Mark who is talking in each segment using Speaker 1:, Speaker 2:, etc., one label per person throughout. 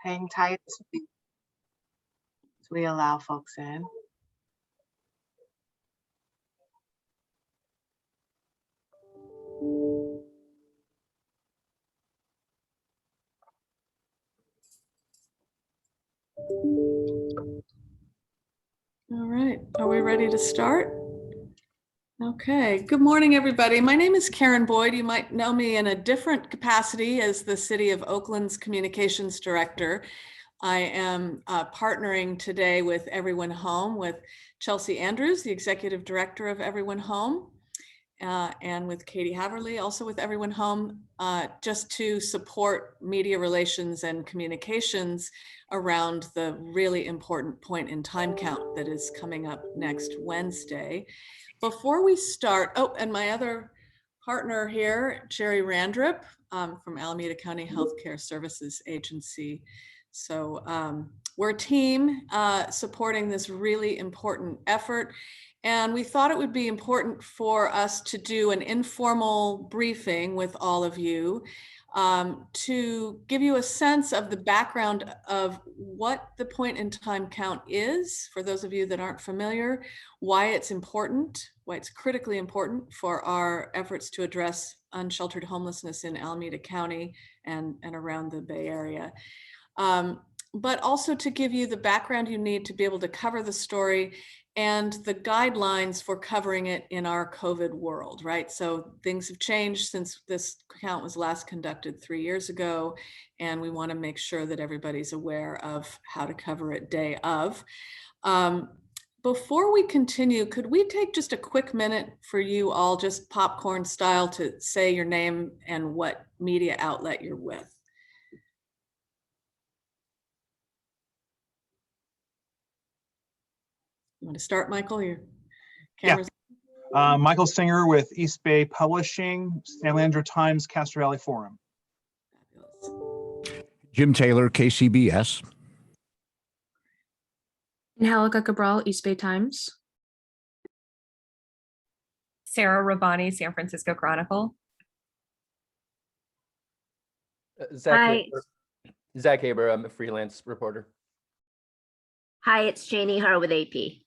Speaker 1: hang tight as we allow folks in.
Speaker 2: All right, are we ready to start? Okay, good morning, everybody. My name is Karen Boyd. You might know me in a different capacity as the City of Oakland's Communications Director. I am partnering today with Everyone Home with Chelsea Andrews, the Executive Director of Everyone Home, and with Katie Haverly, also with Everyone Home, just to support media relations and communications around the really important point in time count that is coming up next Wednesday. Before we start, oh, and my other partner here, Jerry Randrup from Alameda County Healthcare Services Agency. So we're a team supporting this really important effort. And we thought it would be important for us to do an informal briefing with all of you to give you a sense of the background of what the point in time count is, for those of you that aren't familiar, why it's important, why it's critically important for our efforts to address unsheltered homelessness in Alameda County and around the Bay Area. But also to give you the background you need to be able to cover the story and the guidelines for covering it in our COVID world, right? So things have changed since this count was last conducted 3 years ago, and we want to make sure that everybody's aware of how to cover it day of. Before we continue, could we take just a quick minute for you all, just popcorn style, to say your name and what media outlet you're with? You want to start, Michael? Your camera's
Speaker 3: Yeah. Michael Singer with East Bay Publishing, San Leandro Times, Castro Valley Forum.
Speaker 2: fabulous.
Speaker 4: Jim Taylor, KCBS.
Speaker 5: Angelica Cabral, East Bay Times.
Speaker 6: Sarah Rabani, San Francisco Chronicle.
Speaker 7: Hi.
Speaker 8: Zach Haber, I'm a freelance reporter.
Speaker 7: Hi, it's Janie Har with AP.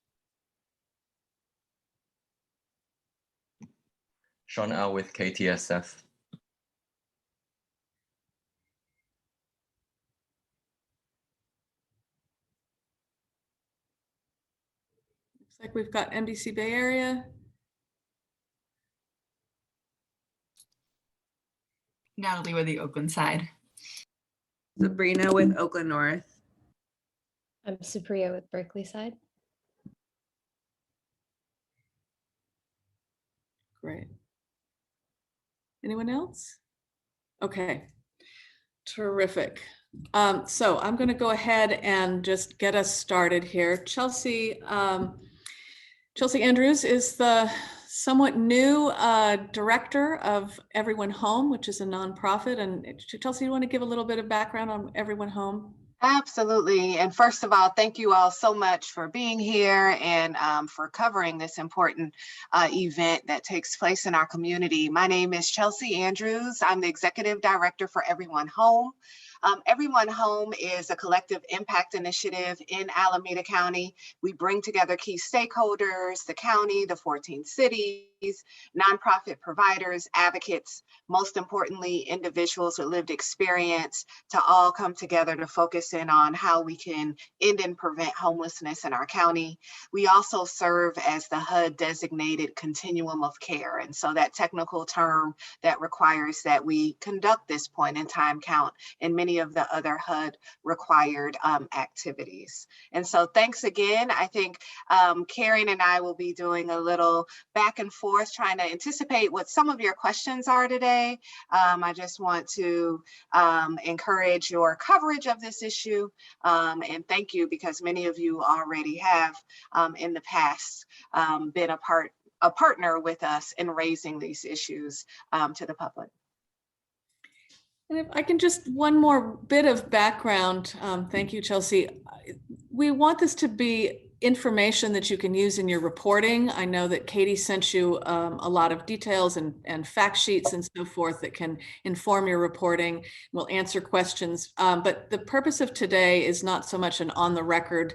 Speaker 9: Sean Al with KTSF.
Speaker 2: Looks like we've got NBC Bay Area.
Speaker 10: Natalie with the Oakland side.
Speaker 11: Sabrina with Oakland North.
Speaker 12: I'm Supriya with Berkeley side.
Speaker 2: Great. Anyone else? Okay, terrific. So I'm going to go ahead and just get us started here. Chelsea Andrews is the somewhat new director of Everyone Home, which is a nonprofit. And Chelsea, you want to give a little bit of background on Everyone Home?
Speaker 1: Absolutely. And first of all, thank you all so much for being here and for covering this important event that takes place in our community. My name is Chelsea Andrews. I'm the Executive Director for Everyone Home. Everyone Home is a collective impact initiative in Alameda County. We bring together key stakeholders, the county, the 14 cities, nonprofit providers, advocates, most importantly, individuals with lived experience, to all come together to focus in on how we can end and prevent homelessness in our county. We also serve as the HUD designated continuum of care. And so that technical term that requires that we conduct this point in time count in many of the other HUD required activities. And so thanks again. I think Karen and I will be doing a little back and forth trying to anticipate what some of your questions are today. I just want to encourage your coverage of this issue and thank you, because many of you already have in the past been a partner with us in raising these issues to the public.
Speaker 2: And if I can just one more bit of background, thank you, Chelsea. We want this to be information that you can use in your reporting. I know that Katie sent you a lot of details and fact sheets and so forth that can inform your reporting. We'll answer questions. But the purpose of today is not so much an on-the-record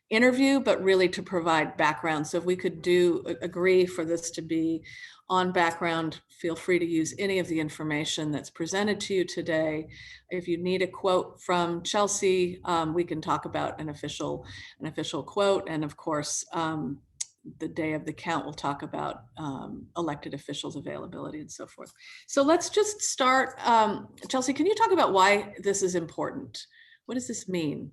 Speaker 2: interview, but really to provide background. So if we could agree for this to be on background, feel free to use any of the information that's presented to you today. If you need a quote from Chelsea, we can talk about an official quote. And of course, the day of the count, we'll talk about elected officials' availability and so forth. So let's just start. Chelsea, can you talk about why this is important? What does this mean?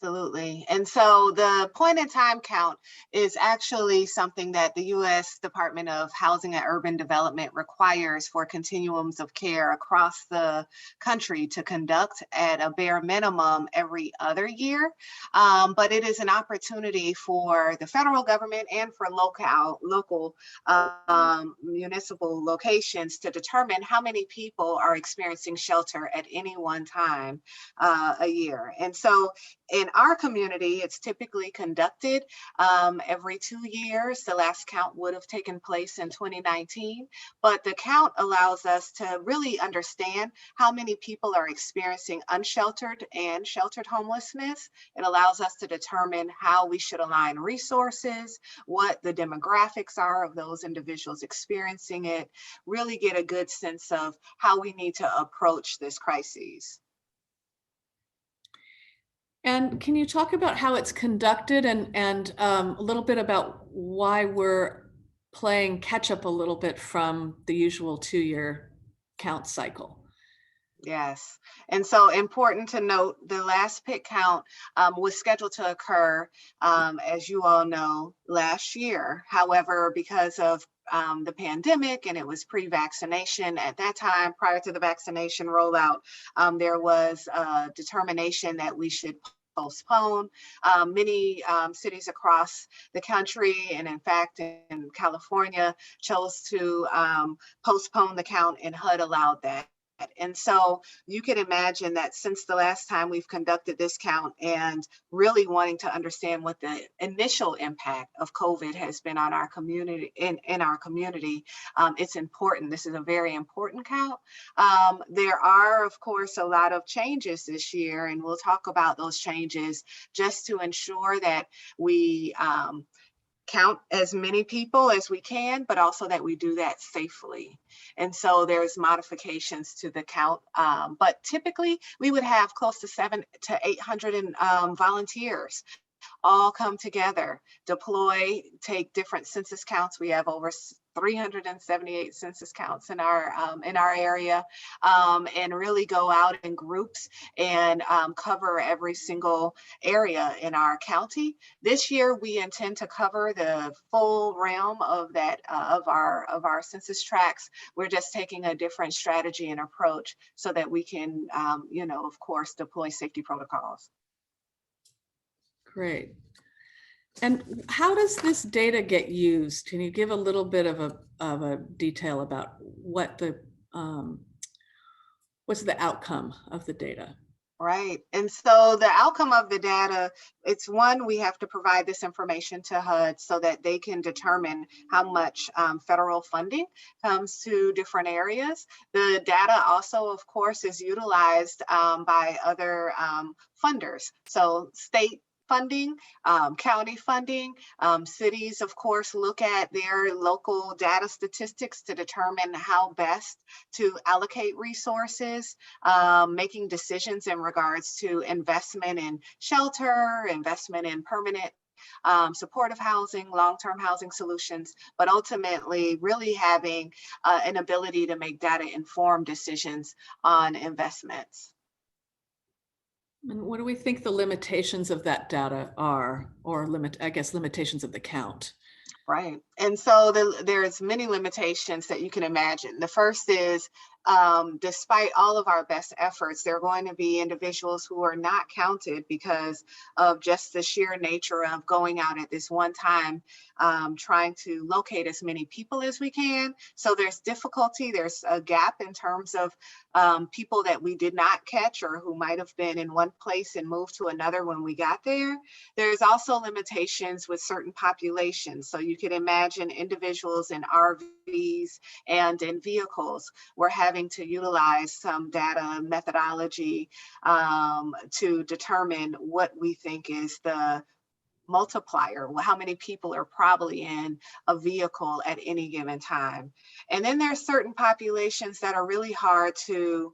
Speaker 1: Absolutely. And so the point in time count is actually something that the U.S. Department of Housing and Urban Development requires for continuums of care across the country to conduct at a bare minimum every other year. But it is an opportunity for the federal government and for local municipal locations to determine how many people are experiencing shelter at any one time a year. And so in our community, it's typically conducted every 2 years. The last count would have taken place in 2019, but the count allows us to really understand how many people are experiencing unsheltered and sheltered homelessness. It allows us to determine how we should align resources, what the demographics are of those individuals experiencing it, really get a good sense of how we need to approach this crisis.
Speaker 2: And can you talk about how it's conducted and a little bit about why we're playing catch up a little bit from the usual 2-year count cycle?
Speaker 1: Yes, and so important to note, the last PIC count was scheduled to occur, as you all know, last year. However, because of the pandemic and it was pre-vaccination at that time, prior to the vaccination rollout, there was a determination that we should postpone. Many cities across the country, and in fact in California, chose to postpone the count, and HUD allowed that. And so you can imagine that since the last time we've conducted this count and really wanting to understand what the initial impact of COVID has been on our community, in our community, it's important. This is a very important count. There are, of course, a lot of changes this year, and we'll talk about those changes just to ensure that we count as many people as we can, but also that we do that safely. And so there's modifications to the count, but typically we would have close to 700 to 800 volunteers all come together, deploy, take different census counts. We have over 378 census counts in our area, and really go out in groups and cover every single area in our county. This year, we intend to cover the full realm of that of our census tracts. We're just taking a different strategy and approach so that we can, of course, deploy safety protocols.
Speaker 2: Great. And how does this data get used? Can you give a little bit of a detail about what what's the outcome of the data?
Speaker 1: Right. And so the outcome of the data, it's one, we have to provide this information to HUD so that they can determine how much federal funding comes to different areas. The data also, of course, is utilized by other funders. So state funding, county funding, cities, of course, look at their local data statistics to determine how best to allocate resources, making decisions in regards to investment in shelter, investment in permanent supportive housing, long-term housing solutions, but ultimately really having an ability to make data-informed decisions on investments.
Speaker 2: And what do we think the limitations of that data are, or limitations of the count?
Speaker 1: Right. And so there's many limitations that you can imagine. The first is despite all of our best efforts, there are going to be individuals who are not counted because of just the sheer nature of going out at this one time, trying to locate as many people as we can. So there's difficulty, there's a gap in terms of people that we did not catch or who might have been in one place and moved to another when we got there. There's also limitations with certain populations. So you can imagine individuals in RVs and in vehicles. We're having to utilize some data methodology to determine what we think is the multiplier, how many people are probably in a vehicle at any given time. And then there's certain populations that are really hard to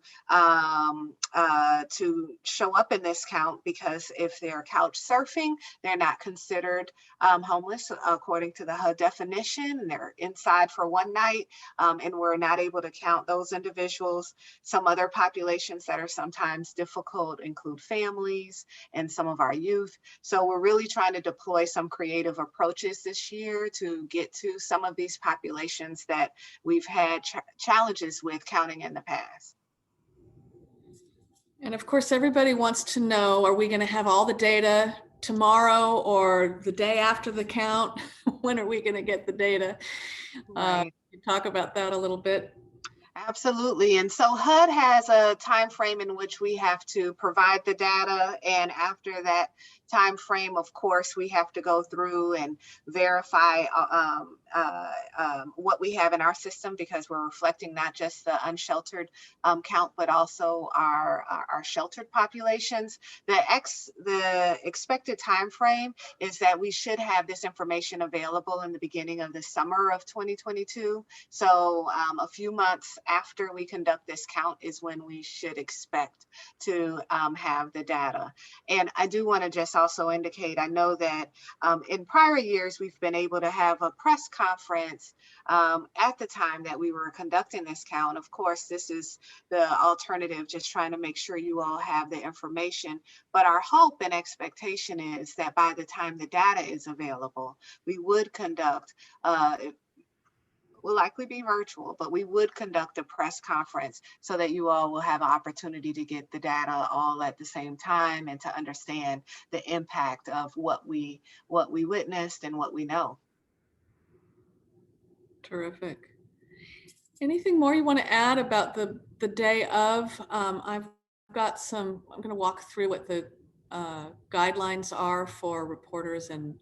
Speaker 1: show up in this count, because if they're couch surfing, they're not considered homeless according to the HUD definition, and they're inside for one night, and we're not able to count those individuals. Some other populations that are sometimes difficult include families and some of our youth. So we're really trying to deploy some creative approaches this year to get to some of these populations that we've had challenges with counting in the past.
Speaker 2: And of course, everybody wants to know, are we going to have all the data tomorrow or the day after the count? When are we going to get the data?
Speaker 1: Right.
Speaker 2: You talk about that a little bit.
Speaker 1: Absolutely. And so HUD has a time frame in which we have to provide the data. And after that time frame, of course, we have to go through and verify what we have in our system, because we're reflecting not just the unsheltered count, but also our sheltered populations. The expected time frame is that we should have this information available in the beginning of the summer of 2022. So a few months after we conduct this count is when we should expect to have the data. And I do want to just also indicate, I know that in prior years, we've been able to have a press conference at the time that we were conducting this count. Of course, this is the alternative, just trying to make sure you all have the information. But our hope and expectation is that by the time the data is available, we would conduct will likely be virtual, but we would conduct a press conference so that you all will have an opportunity to get the data all at the same time and to understand the impact of what we witnessed and what we know.
Speaker 2: Terrific. Anything more you want to add about the day of? I've got some, I'm going to walk through what the guidelines are for reporters in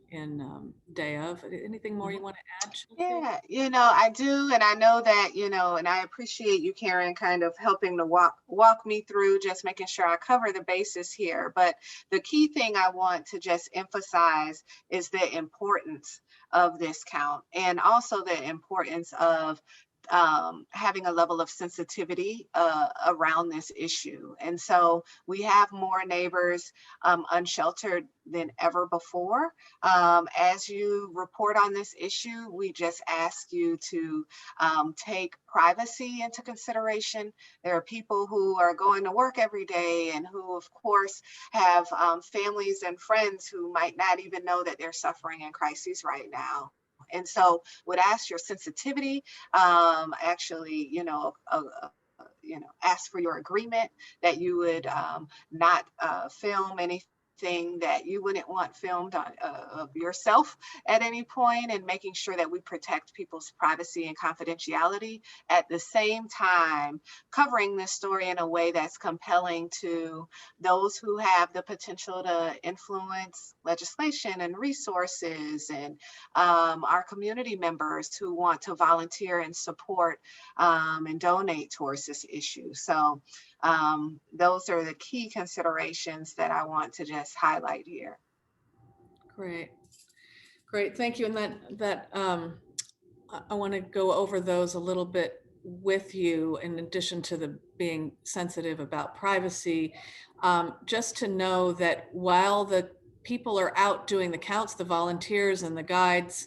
Speaker 2: day of. Anything more you want to add?
Speaker 1: Yeah, I do. And I know that, and I appreciate you, Karen, kind of helping to walk me through, just making sure I cover the bases here. But the key thing I want to just emphasize is the importance of this count, and also the importance of having a level of sensitivity around this issue. And so we have more neighbors unsheltered than ever before. As you report on this issue, we just ask you to take privacy into consideration. There are people who are going to work every day and who, of course, have families and friends who might not even know that they're suffering in crises right now. And so would ask your sensitivity, actually, ask for your agreement that you would not film anything that you wouldn't want filmed of yourself at any point, and making sure that we protect people's privacy and confidentiality. At the same time, covering this story in a way that's compelling to those who have the potential to influence legislation and resources, and our community members who want to volunteer and support and donate towards this issue. So those are the key considerations that I want to just highlight here.
Speaker 2: Great. Thank you. And that I want to go over those a little bit with you, in addition to the being sensitive about privacy, just to know that while the people are out doing the counts, the volunteers and the guides,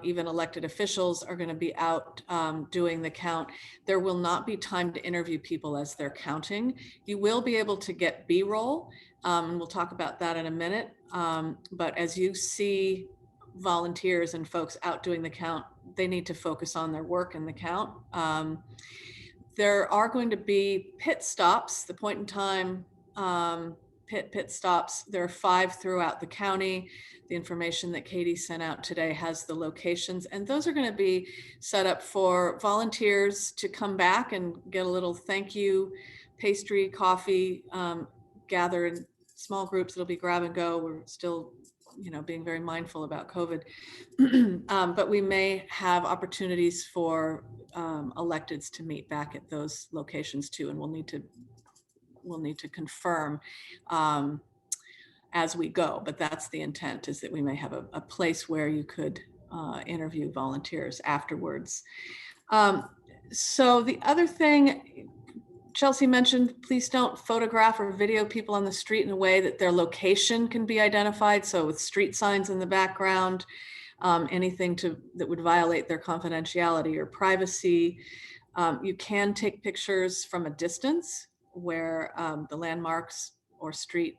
Speaker 2: even elected officials are going to be out doing the count, there will not be time to interview people as they're counting. You will be able to get B-roll, and we'll talk about that in a minute. But as you see volunteers and folks out doing the count, they need to focus on their work in the count. There are going to be pit stops, the point in time pit stops. There are 5 throughout the county. The information that Katie sent out today has the locations, and those are going to be set up for volunteers to come back and get a little thank you, pastry, coffee, gather in small groups. It'll be grab and go. We're still, being very mindful about COVID, but we may have opportunities for electeds to meet back at those locations too, and we'll need to confirm as we go, but that's the intent, is that we may have a place where you could interview volunteers afterwards. So the other thing Chelsea mentioned, please don't photograph or video people on the street in a way that their location can be identified. So with street signs in the background, anything that would violate their confidentiality or privacy. You can take pictures from a distance where the landmarks or street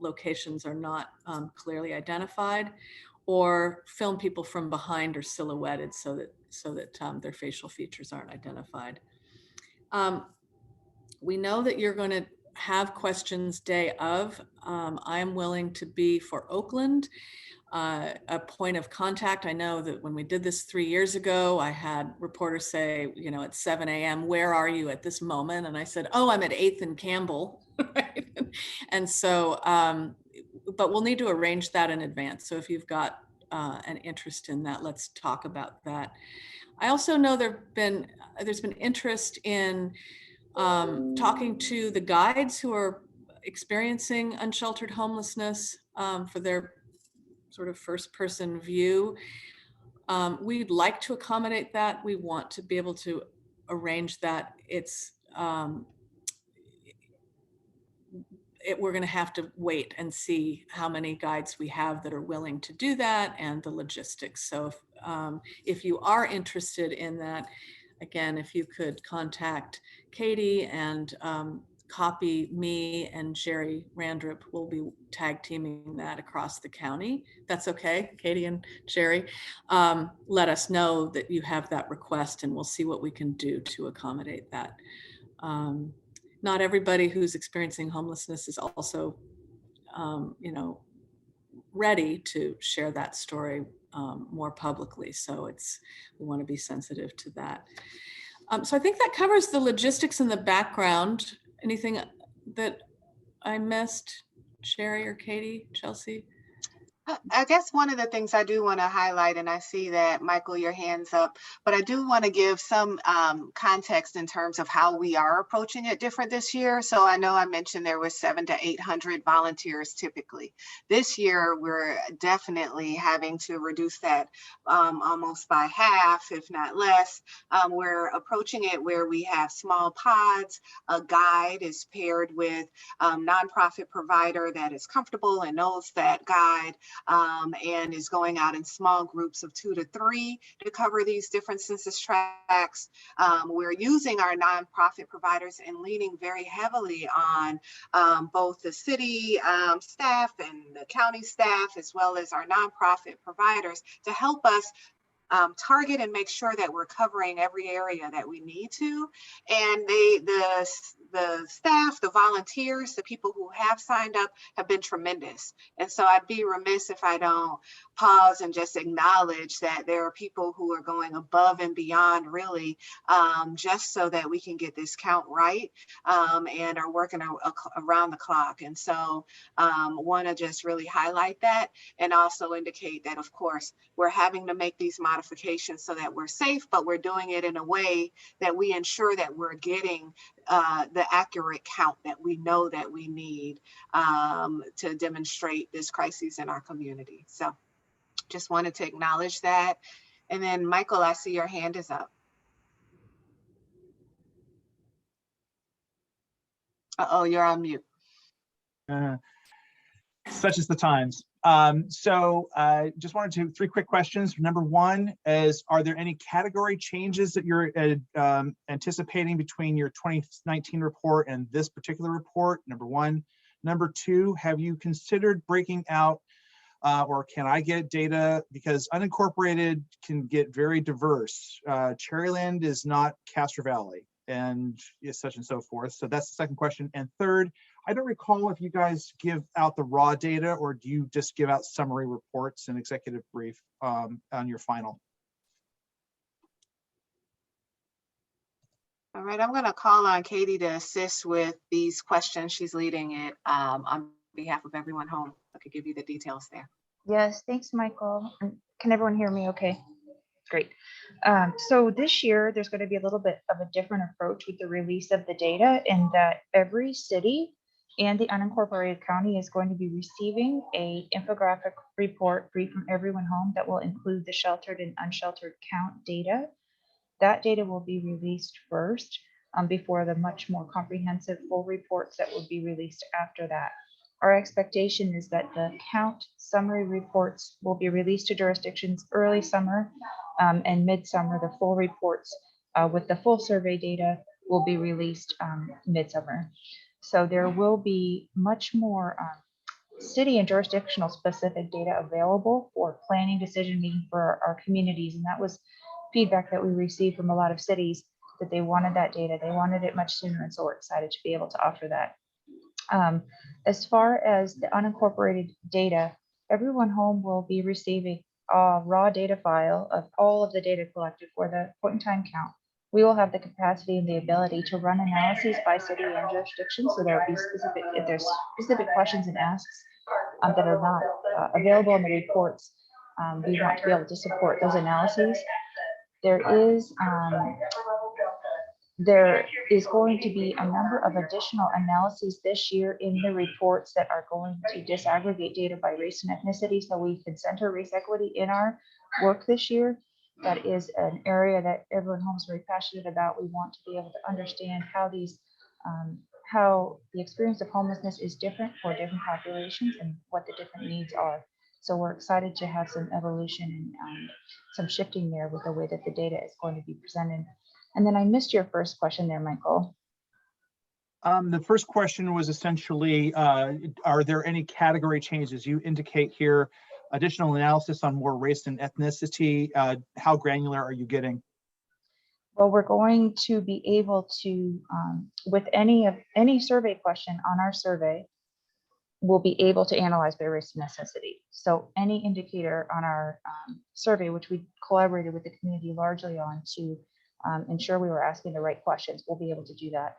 Speaker 2: locations are not clearly identified, or film people from behind or silhouetted so that their facial features aren't identified. We know that you're going to have questions day of. I am willing to be for Oakland a point of contact. I know that when we did this 3 years ago, I had reporters say, at 7 a.m., where are you at this moment? And I said, oh, I'm at 8th and Campbell. Right? And so, but we'll need to arrange that in advance. So if you've got an interest in that, let's talk about that. I also know there's been interest in talking to the guides who are experiencing unsheltered homelessness for their sort of first person view. We'd like to accommodate that. We want to be able to arrange that. We're going to have to wait and see how many guides we have that are willing to do that and the logistics. So if you are interested in that, again, if you could contact Katie and copy me and Jerry Randrup, we'll be tag teaming that across the county. That's okay, Katie and Jerry. Let us know that you have that request and we'll see what we can do to accommodate that. Not everybody who's experiencing homelessness is also, ready to share that story more publicly. So we want to be sensitive to that. So I think that covers the logistics in the background. Anything that I missed, Sherry or Katie, Chelsea?
Speaker 1: I guess one of the things I do want to highlight, and I see that, Michael, your hand's up, but I do want to give some context in terms of how we are approaching it different this year. So I know I mentioned there was 700 to 800 volunteers typically. This year, we're definitely having to reduce that almost by half, if not less. We're approaching it where we have small pods. A guide is paired with a nonprofit provider that is comfortable and knows that guide. And is going out in small groups of 2 to 3 to cover these different census tracts. We're using our nonprofit providers and leaning very heavily on both the city staff and the county staff, as well as our nonprofit providers, to help us target and make sure that we're covering every area that we need to. And the staff, the volunteers, the people who have signed up have been tremendous. And so I'd be remiss if I don't pause and just acknowledge that there are people who are going above and beyond, really, just so that we can get this count right, and are working around the clock. And so want to just really highlight that, and also indicate that, of course, we're having to make these modifications so that we're safe, but we're doing it in a way that we ensure that we're getting the accurate count that we know that we need to demonstrate this crisis in our community. So just wanted to acknowledge that. And then Michael, I see your hand is up. Uh-oh, you're on mute.
Speaker 3: Such is the times. So just wanted to 3 quick questions. Number 1 is, are there any category changes that you're anticipating between your 2019 report and this particular report? Number 1. Number 2, have you considered breaking out or can I get data, because unincorporated can get very diverse. Cherryland is not Castro Valley, and such and so forth. So that's the second question. And third, I don't recall if you guys give out the raw data or do you just give out summary reports and executive brief on your final?
Speaker 1: All right, I'm going to call on Katie to assist with these questions. She's leading it on behalf of everyone home. I could give you the details there.
Speaker 13: Yes, thanks, Michael. Can everyone hear me okay? Great. So this year, there's going to be a little bit of a different approach with the release of the data in that every city and the unincorporated county is going to be receiving a infographic report free from everyone home that will include the sheltered and unsheltered count data. That data will be released first before the much more comprehensive full reports that will be released after that. Our expectation is that the count summary reports will be released to jurisdictions early summer and midsummer. The full reports with the full survey data will be released midsummer. So there will be much more city and jurisdictional specific data available for planning decision making for our communities. And that was feedback that we received from a lot of cities that they wanted that data. They wanted it much sooner. And so we're excited to be able to offer that. As far as the unincorporated data, everyone home will be receiving a raw data file of all of the data collected for the point in time count. We will have the capacity and the ability to run analyses by city and jurisdiction. So there will be specific, if there's specific questions and asks that are not available in the reports, we want to be able to support those analyses. There is going to be a number of additional analyses this year in the reports that are going to disaggregate data by race and ethnicity, so we can center race equity in our work this year. That is an area that everyone home is very passionate about. We want to be able to understand how how the experience of homelessness is different for different populations and what the different needs are. So we're excited to have some evolution and some shifting there with the way that the data is going to be presented. And then I missed your first question there, Michael.
Speaker 3: The first question was essentially, are there any category changes? You indicate here additional analysis on more race and ethnicity. How granular are you getting?
Speaker 13: Well, we're going to be able to, with any survey question on our survey, we'll be able to analyze by race and ethnicity. So any indicator on our survey, which we collaborated with the community largely on to ensure we were asking the right questions, we'll be able to do that.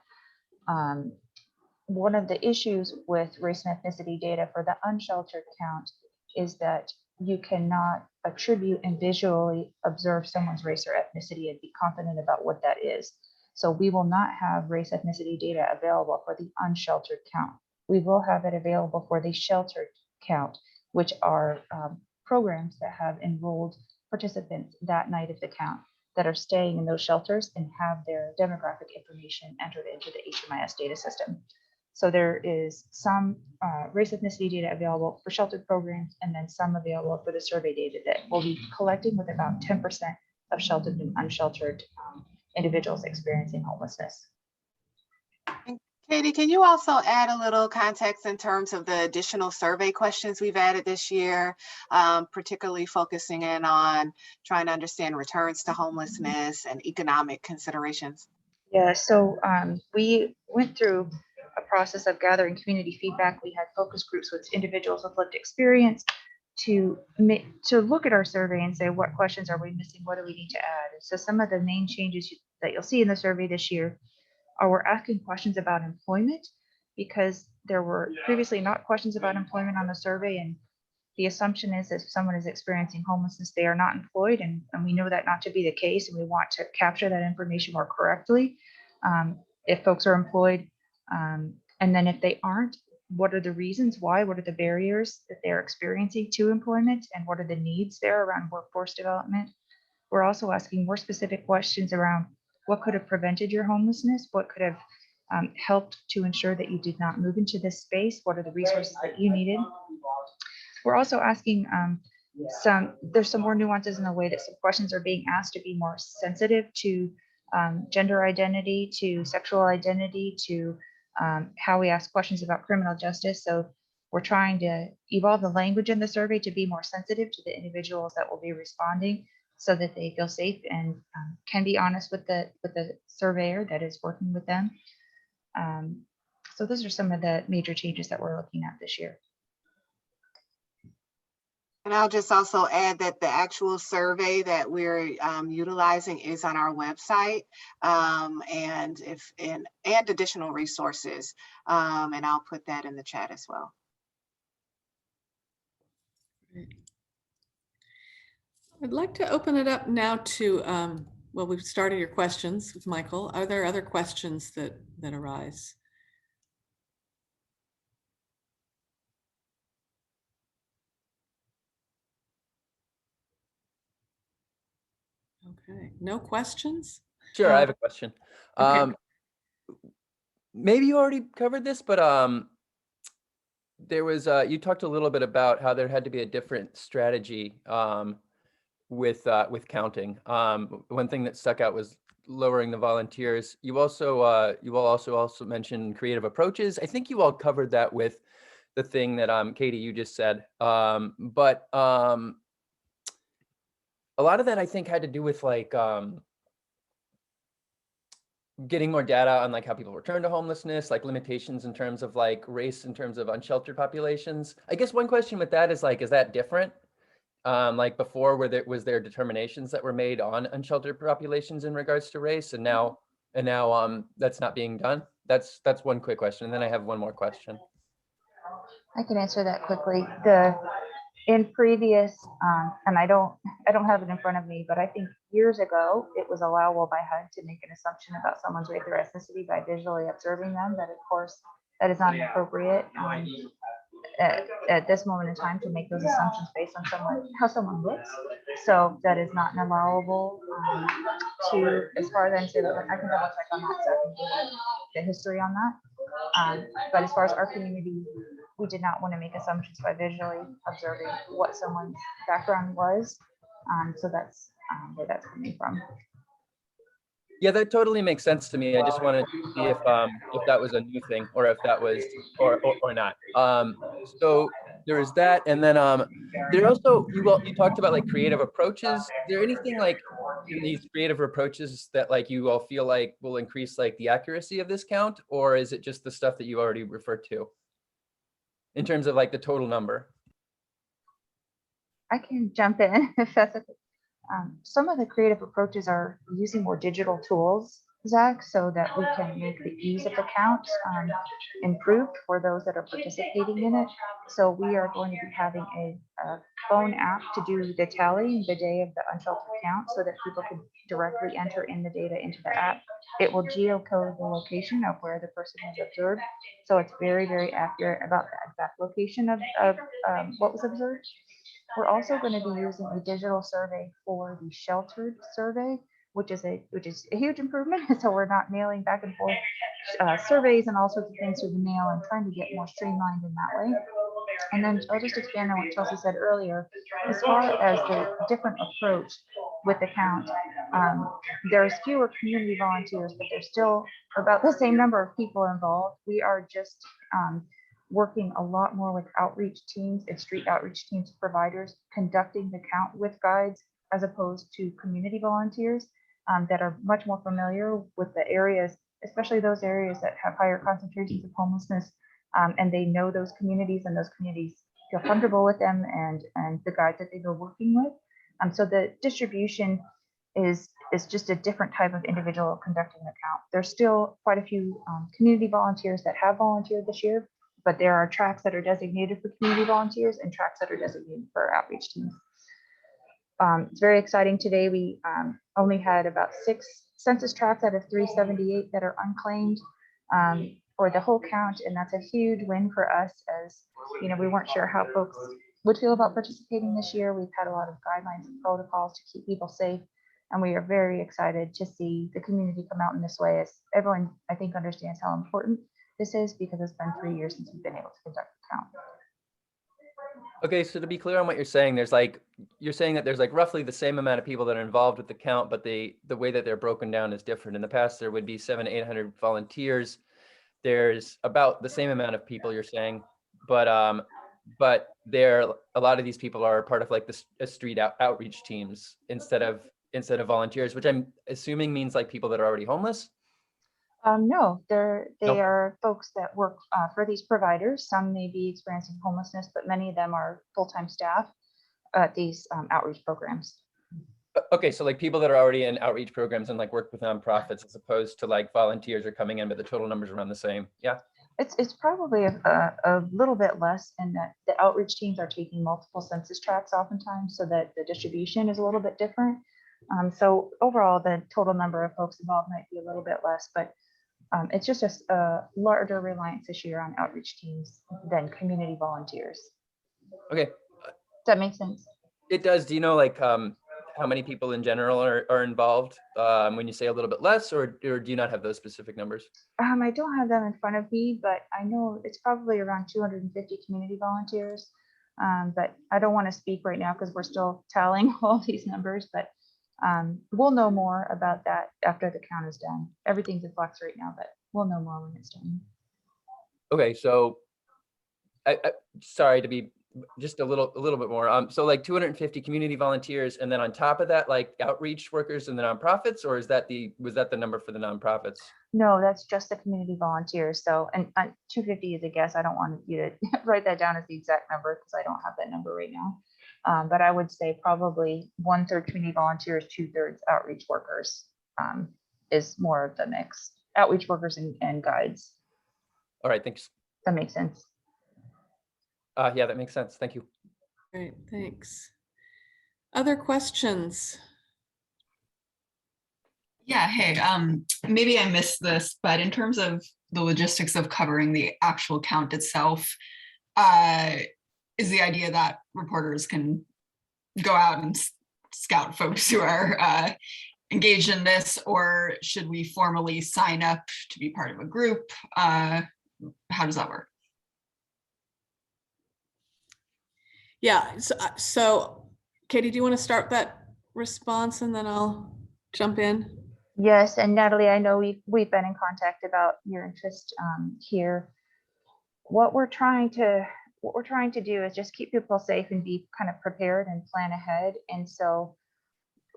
Speaker 13: One of the issues with race and ethnicity data for the unsheltered count is that you cannot attribute and visually observe someone's race or ethnicity and be confident about what that is. So we will not have race ethnicity data available for the unsheltered count. We will have it available for the sheltered count, which are programs that have enrolled participants that night of the count that are staying in those shelters and have their demographic information entered into the HMIS data system. So there is some race ethnicity data available for sheltered programs and then some available for the survey data that we'll be collecting with about 10% of sheltered and unsheltered individuals experiencing homelessness.
Speaker 1: Katie, can you also add a little context in terms of the additional survey questions we've added this year, particularly focusing in on trying to understand returns to homelessness and economic considerations?
Speaker 13: Yeah, so we went through a process of gathering community feedback. We had focus groups with individuals with lived experience to look at our survey and say, what questions are we missing? What do we need to add? So some of the main changes that you'll see in the survey this year are we're asking questions about employment, because there were previously not questions about employment on the survey. And the assumption is that if someone is experiencing homelessness, they are not employed. And we know that not to be the case. And we want to capture that information more correctly if folks are employed. And then if they aren't, what are the reasons why? What are the barriers that they're experiencing to employment? And what are the needs there around workforce development? We're also asking more specific questions around what could have prevented your homelessness? What could have helped to ensure that you did not move into this space? What are the resources that you needed? We're also asking there's some more nuances in the way that some questions are being asked to be more sensitive to gender identity, to sexual identity, to how we ask questions about criminal justice. So we're trying to evolve the language in the survey to be more sensitive to the individuals that will be responding, so that they feel safe and can be honest with the surveyor that is working with them. So those are some of the major changes that we're looking at this year.
Speaker 1: And I'll just also add that the actual survey that we're utilizing is on our website, and additional resources. And I'll put that in the chat as well.
Speaker 2: I'd like to open it up now to, well, we've started your questions with Michael. Are there other questions that arise? Okay, no questions?
Speaker 8: Sure, I have a question.
Speaker 2: Okay.
Speaker 8: Maybe you already covered this, but there was you talked a little bit about how there had to be a different strategy with counting. One thing that stuck out was lowering the volunteers. You also mentioned creative approaches. I think you all covered that with the thing that Katie, you just said. But a lot of that I think had to do with like getting more data on like how people return to homelessness, like limitations in terms of like race, in terms of unsheltered populations. I guess one question with that is like, is that different? Like before, was there determinations that were made on unsheltered populations in regards to race, and now that's not being done? That's one quick question, and then I have one more question.
Speaker 13: I can answer that quickly. In previous, and I don't have it in front of me, but I think years ago, it was allowable by HUD to make an assumption about someone's race or ethnicity by visually observing them. But of course, that is not appropriate at this moment in time to make those assumptions based on how someone looks. So that is not an allowable to, as far as I'm saying, I can double check on that so I can give you the history on that. But as far as our community, we did not want to make assumptions by visually observing what someone's background was. So that's where that's coming from.
Speaker 8: Yeah, that totally makes sense to me. I just wanted to see if that was a new thing, or if that was or not. So there is that, and then there also you talked about like creative approaches. Is there anything like in these creative approaches that like you all feel like will increase like the accuracy of this count, or is it just the stuff that you already referred to in terms of like the total number?
Speaker 13: I can jump in if that's okay. Some of the creative approaches are using more digital tools, Zach, so that we can make the ease of the count improved for those that are participating in it. So we are going to be having a phone app to do the tally the day of the unsheltered count, so that people can directly enter in the data into the app. It will geocode the location of where the person was observed. So it's very, very accurate about the exact location of what was observed. We're also going to be using a digital survey for the sheltered survey, which is a huge improvement. So we're not mailing back and forth surveys and all sorts of things through the mail, and trying to get more streamlined in that way. And then I'll just expand on what Chelsea said earlier. As far as the different approach with the count, there's fewer community volunteers, but there's still about the same number of people involved. We are just working a lot more with outreach teams and street outreach teams providers, conducting the count with guides, as opposed to community volunteers that are much more familiar with the areas, especially those areas that have higher concentrations of homelessness, and they know those communities, and those communities feel comfortable with them and the guides that they've been working with. So the distribution is just a different type of individual conducting the count. There's still quite a few community volunteers that have volunteered this year, but there are tracks that are designated for community volunteers and tracks that are designated for outreach teams. It's very exciting. Today we only had about 6 census tracts out of 378 that are unclaimed for the whole count, and that's a huge win for us, as you know, we weren't sure how folks would feel about participating this year. We've had a lot of guidelines and protocols to keep people safe, and we are very excited to see the community come out in this way, as everyone I think understands how important this is, because it's been 3 years since we've been able to conduct the count.
Speaker 8: Okay, so to be clear on what you're saying, you're saying that there's like roughly the same amount of people that are involved with the count, but the way that they're broken down is different. In the past, there would be 700 to 800 volunteers. There's about the same amount of people, you're saying, but but a lot of these people are part of like the street outreach teams instead of volunteers, which I'm assuming means like people that are already homeless.
Speaker 13: No, they
Speaker 8: Nope.
Speaker 13: are folks that work for these providers. Some may be experiencing homelessness, but many of them are full-time staff at these outreach programs.
Speaker 8: Okay, so like people that are already in outreach programs and like work with nonprofits as opposed to like volunteers are coming in, but the total numbers are around the same. Yeah.
Speaker 13: It's probably a little bit less in that the outreach teams are taking multiple census tracts oftentimes, so that the distribution is a little bit different. So overall, the total number of folks involved might be a little bit less, but it's just a larger reliance this year on outreach teams than community volunteers.
Speaker 8: Okay.
Speaker 13: Does that make sense?
Speaker 8: It does. Do you know like how many people in general are involved when you say a little bit less, or do you not have those specific numbers?
Speaker 13: I don't have them in front of me, but I know it's probably around 250 community volunteers. But I don't want to speak right now because we're still tallying all these numbers, but we'll know more about that after the count is done. Everything's in flux right now, but we'll know more when it's done.
Speaker 8: Okay, so I sorry to be just a little bit more. So like 250 community volunteers, and then on top of that, like outreach workers and the nonprofits, or was that the number for the nonprofits?
Speaker 13: No, that's just the community volunteers. So, and 250 is a guess. I don't want you to write that down as the exact number because I don't have that number right now. But I would say probably 1/3 community volunteers, 2/3 outreach workers is more of the mix. Outreach workers and guides.
Speaker 8: All right, thanks.
Speaker 13: That makes sense.
Speaker 8: Yeah, that makes sense. Thank you.
Speaker 2: Great, thanks. Other questions?
Speaker 10: Yeah, hey, maybe I missed this, but in terms of the logistics of covering the actual count itself, is the idea that reporters can go out and scout folks who are engaged in this, or should we formally sign up to be part of a group? How does that work?
Speaker 2: Yeah, so Katie, do you want to start that response and then I'll jump in?
Speaker 13: Yes, and Natalie, I know we've been in contact about your interest here. What we're trying to do is just keep people safe and be kind of prepared and plan ahead. And so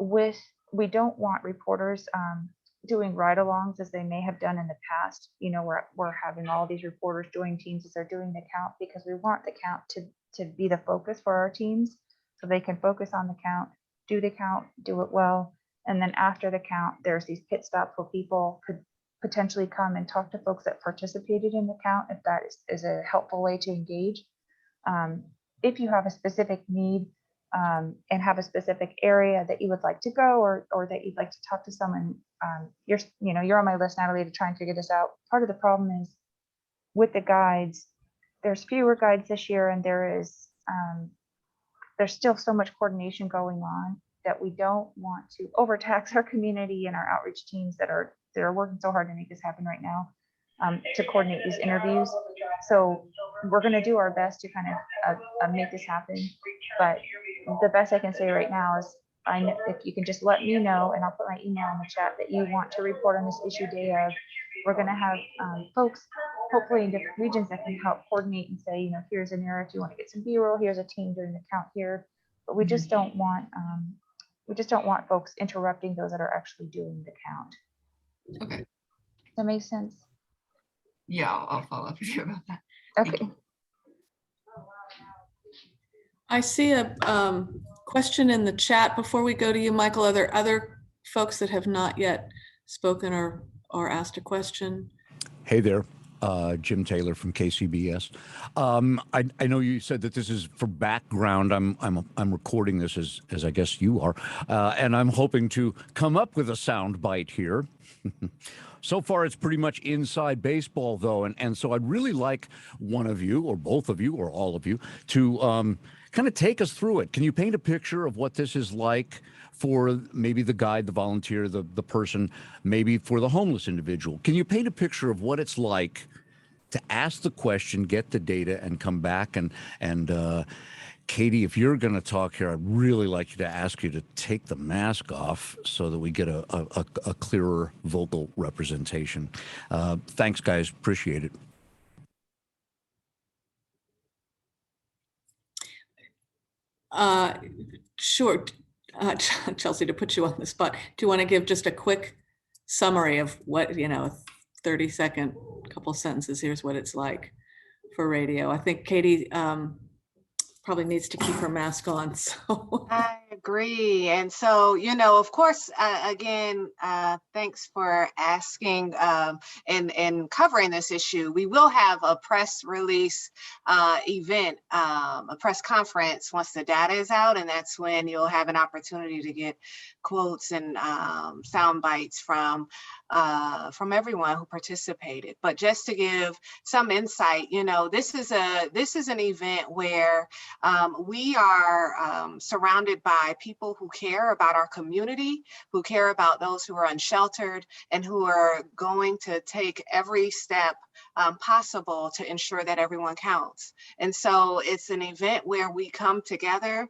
Speaker 13: we don't want reporters doing ride-alongs as they may have done in the past. You know, we're having all these reporters join teams as they're doing the count, because we want the count to be the focus for our teams, so they can focus on the count, do it well. And then after the count, there's these pit stops where people could potentially come and talk to folks that participated in the count, if that is a helpful way to engage. If you have a specific need and have a specific area that you would like to go, or that you'd like to talk to someone, you're on my list, Natalie, to try and figure this out. Part of the problem is with the guides, there's fewer guides this year, and there's still so much coordination going on that we don't want to overtax our community and our outreach teams that are working so hard to make this happen right now, to coordinate these interviews. So we're going to do our best to kind of make this happen. But the best I can say right now is, if you can just let me know, and I'll put my email in the chat, that you want to report on this issue day of. We're going to have folks hopefully in different regions that can help coordinate and say, here's an area if you want to get some B-roll, here's a team doing the count here. But we just don't want folks interrupting those that are actually doing the count.
Speaker 10: Okay.
Speaker 13: Does that make sense?
Speaker 10: Yeah, I'll follow up with you about that.
Speaker 13: Okay.
Speaker 2: I see a question in the chat before we go to you, Michael. Are there other folks that have not yet spoken or asked a question?
Speaker 4: Hey there. Jim Taylor from KCBS. I know you said that this is for background. I'm recording this as I guess you are, and I'm hoping to come up with a sound bite here. So far, it's pretty much inside baseball, though, and so I'd really like one of you, or both of you, or all of you, to kind of take us through it. Can you paint a picture of what this is like for maybe the guide, the volunteer, the person, maybe for the homeless individual? Can you paint a picture of what it's like to ask the question, get the data, and come back? And Katie, if you're going to talk here, I'd really like to ask you to take the mask off so that we get a clearer vocal representation. Thanks, guys. Appreciate it.
Speaker 2: Sure. Chelsea, to put you on the spot, do you want to give just a quick summary of what, 30-second, couple sentences, here's what it's like for radio? I think Katie probably needs to keep her mask on, so.
Speaker 1: I agree. And so, of course, again, thanks for asking and covering this issue. We will have a press release event, a press conference once the data is out, and that's when you'll have an opportunity to get quotes and sound bites from everyone who participated. But just to give some insight, this is an event where we are surrounded by people who care about our community, who care about those who are unsheltered, and who are going to take every step possible to ensure that everyone counts. And so it's an event where we come together,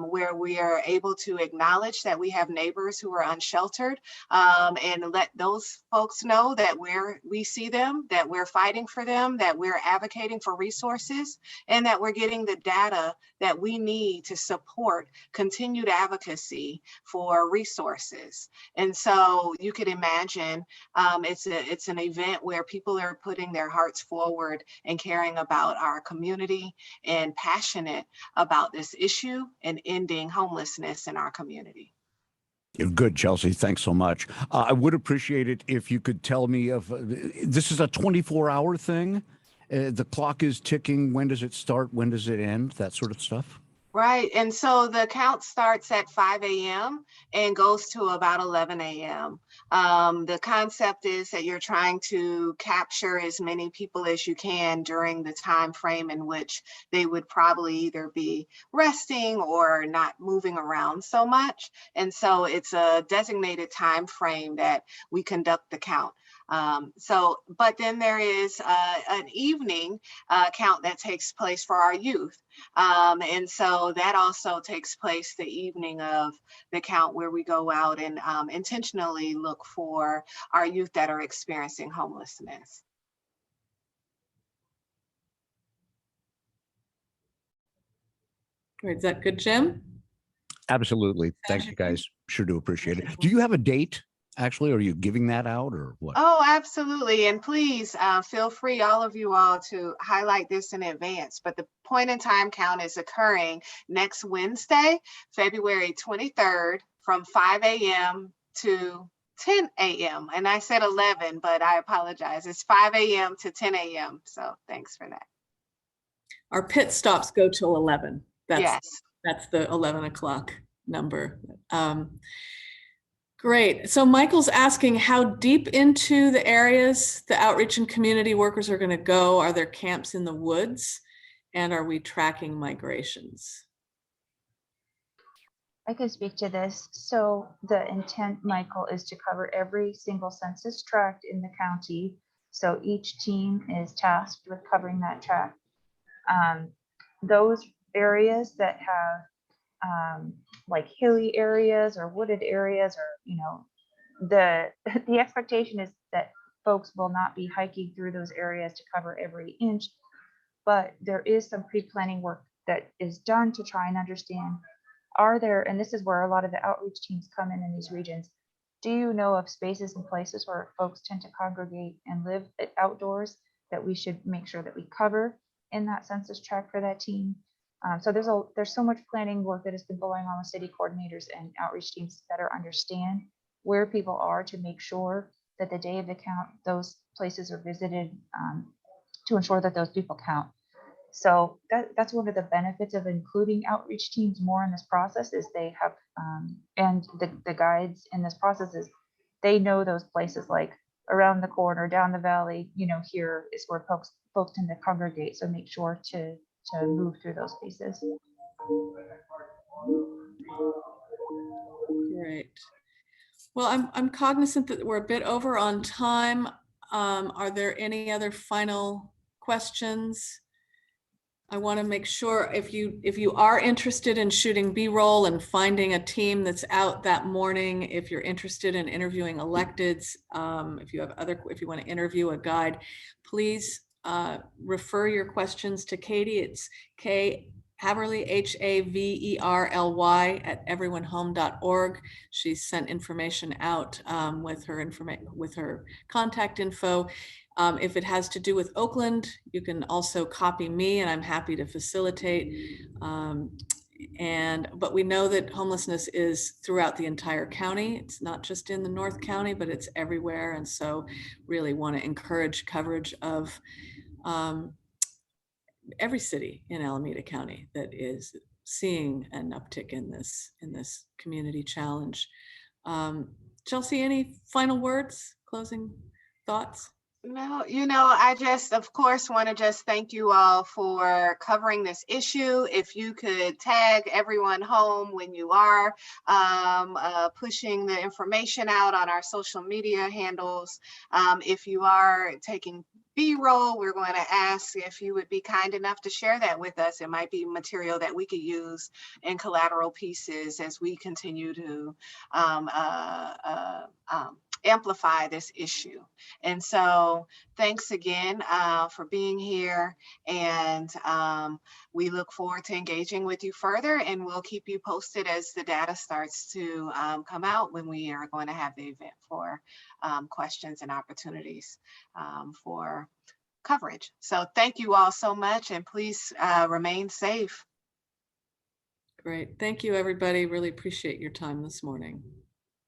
Speaker 1: where we are able to acknowledge that we have neighbors who are unsheltered, and let those folks know that we see them, that we're fighting for them, that we're advocating for resources, and that we're getting the data that we need to support continued advocacy for resources. And so you could imagine it's an event where people are putting their hearts forward and caring about our community and passionate about this issue and ending homelessness in our community.
Speaker 4: You're good, Chelsea. Thanks so much. I would appreciate it if you could tell me this is a 24-hour thing. The clock is ticking. When does it start? When does it end? That sort of stuff.
Speaker 1: Right. And so the count starts at 5 a.m. and goes to about 11 a.m. The concept is that you're trying to capture as many people as you can during the time frame in which they would probably either be resting or not moving around so much. And so it's a designated time frame that we conduct the count. But then there is an evening count that takes place for our youth. And so that also takes place the evening of the count, where we go out and intentionally look for our youth that are experiencing homelessness.
Speaker 2: Great. Is that good, Jim?
Speaker 4: Absolutely. Thank you, guys. Sure do appreciate it. Do you have a date? Actually, are you giving that out or what?
Speaker 1: Oh, absolutely. And please feel free, all of you all, to highlight this in advance. But the point in time count is occurring next Wednesday, February 23rd from 5 a.m. to 10 a.m. And I said 11, but I apologize. It's 5 a.m. to 10 a.m. So thanks for that.
Speaker 2: Our pit stops go till 11.
Speaker 1: Yes.
Speaker 2: That's the 11 o'clock number. Great. So Michael's asking how deep into the areas the outreach and community workers are going to go. Are there camps in the woods? And are we tracking migrations?
Speaker 13: I can speak to this. So the intent, Michael, is to cover every single census tract in the county. So each team is tasked with covering that tract. Those areas that have like hilly areas or wooded areas, or the expectation is that folks will not be hiking through those areas to cover every inch, but there is some pre-planning work that is done to try and understand, and this is where a lot of the outreach teams come in these regions, do you know of spaces and places where folks tend to congregate and live outdoors that we should make sure that we cover in that census tract for that team? So there's so much planning work that has been going on with city coordinators and outreach teams to better understand where people are, to make sure that the day of the count, those places are visited to ensure that those people count. So that's one of the benefits of including outreach teams more in this process, is they have, and the guides in this process is they know those places, like around the corner, down the valley, here is where folks tend to congregate. So make sure to move through those spaces.
Speaker 2: Great. Well, I'm cognizant that we're a bit over on time. Are there any other final questions? I want to make sure if you are interested in shooting B-roll and finding a team that's out that morning, if you're interested in interviewing electeds, if you want to interview a guide, please refer your questions to Katie. It's Haverly, Haverly at everyonehome.org. She sent information out with her contact info. If it has to do with Oakland, you can also copy me, and I'm happy to facilitate. But we know that homelessness is throughout the entire county. It's not just in the North County, but it's everywhere. And so really want to encourage coverage of every city in Alameda County that is seeing an uptick in this community challenge. Chelsea, any final words, closing thoughts?
Speaker 1: No, I just, of course, want to just thank you all for covering this issue. If you could tag everyone home when you are pushing the information out on our social media handles. If you are taking B-roll, we're going to ask if you would be kind enough to share that with us. It might be material that we could use in collateral pieces as we continue to amplify this issue. And so thanks again for being here, and we look forward to engaging with you further, and we'll keep you posted as the data starts to come out when we are going to have the event for questions and opportunities for coverage. So thank you all so much, and please remain safe.
Speaker 2: Great. Thank you, everybody. Really appreciate your time this morning.